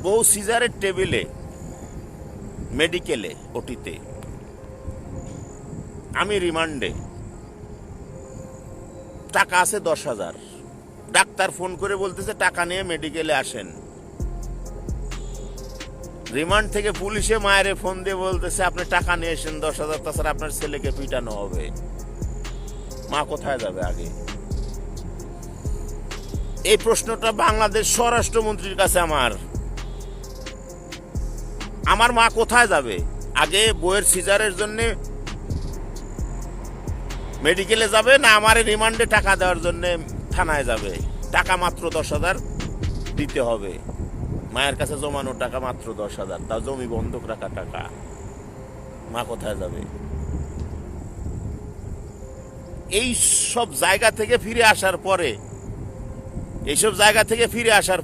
বউ সিজারের টেবিলে, মেডিকেলে, ওটিতে, আমি রিমান্ডে, টাকা আছে 10,000, ডাক্তার ফোন করে বলতেছে টাকা নিয়ে মেডিকেলে আসেন। রিমান্ড থেকে পুলিশে মায়েরে ফোন দিয়ে বলতেছে আপনি টাকা নিয়ে এসেন 10,000, তাছাড়া আপনার ছেলেকে পিটানো হবে। মা কোথায় যাবে আগে? এই প্রশ্নটা বাংলাদেশ স্বরাষ্ট্রমন্ত্রীর কাছে আমার মা কোথায় যাবে আগে? বইয়ের সিজারের জন্য মেডিকেলে যাবে, না আমার রিমান্ডে টাকা দেওয়ার জন্য থানায় যাবে? টাকা মাত্র 10,000 দিতে হবে। মায়ের কাছে জমানো টাকা মাত্র 10,000, তাও জমি বন্ধক রাখা টাকা। মা কোথায় যাবে? এই সব জায়গা থেকে ফিরে আসার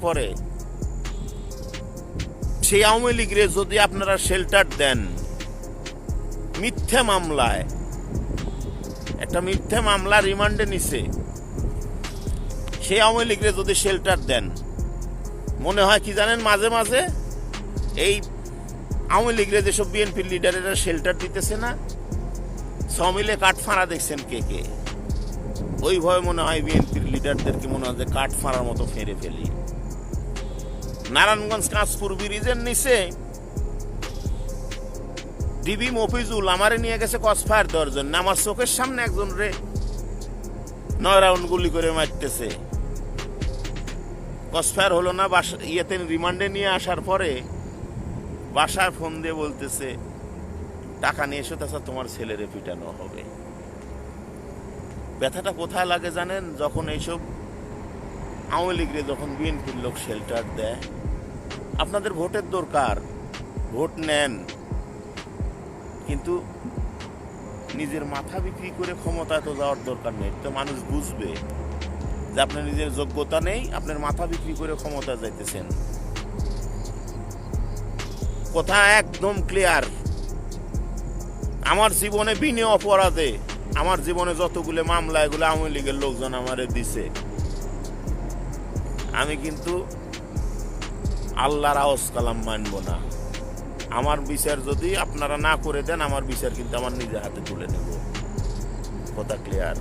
পরে সেই আওয়ামী লীগরে যদি আপনারা শেল্টার দেন, মিথ্যা মামলায়, একটা মিথ্যা মামলা রিমান্ডে নিছে, সেই আওয়ামী লীগরে যদি শেল্টার দেন, মনে হয় কি জানেন, মাঝে মাঝে এই আওয়ামী লীগরে যেসব বিএনপির লিডারেরা শেল্টার দিতেছে না, সমিলে কাঠ ফাঁড়া দেখছেন কে কে, ওই ভয় মনে হয় বিএনপির লিডারদেরকে মনে হয় যে কাঠ ফাঁড়ার মতো ফেরে ফেলি। নারায়ণগঞ্জ কাঁচপুর ব্রিজের নিচে ডিবি মফিজুল আমারে নিয়ে গেছে কসফায়ার দেওয়ার জন্য। আমার চোখের সামনে একজন রে 9 রাউন্ড গুলি করে মারতেছে। কসফায়ার হলো না, ইয়েতে রিমান্ডে নিয়ে আসার পরে বাসায় ফোন দিয়ে বলতেছে টাকা নিয়ে এসো, তাছাড়া তোমার ছেলেরে পিটানো হবে। ব্যথাটা কোথায় লাগে জানেন? যখন এইসব আওয়ামী লীগরে, যখন বিএনপির লোক শেল্টার দেয়। আপনাদের ভোটের দরকার, ভোট নেন, কিন্তু নিজের মাথা বিক্রি করে ক্ষমতায় তো যাওয়ার দরকার নেই। তো মানুষ বুঝবে যে আপনার নিজের যোগ্যতা নেই, আপনার মাথা বিক্রি করে ক্ষমতা যাইতেছেন। কথা একদম ক্লিয়ার। আমার জীবনে বিনে অপরাধে, আমার জীবনে যতগুলো মামলা, এগুলো আওয়ামী লীগের লোকজন আমারে দিছে। আমি কিন্তু আল্লাহর আওয়াজ কালাম মানব না। আমার বিচার যদি আপনারা না করে দেন, আমার বিচার কিন্তু আমার নিজের হাতে তুলে নেব। কথা ক্লিয়ার।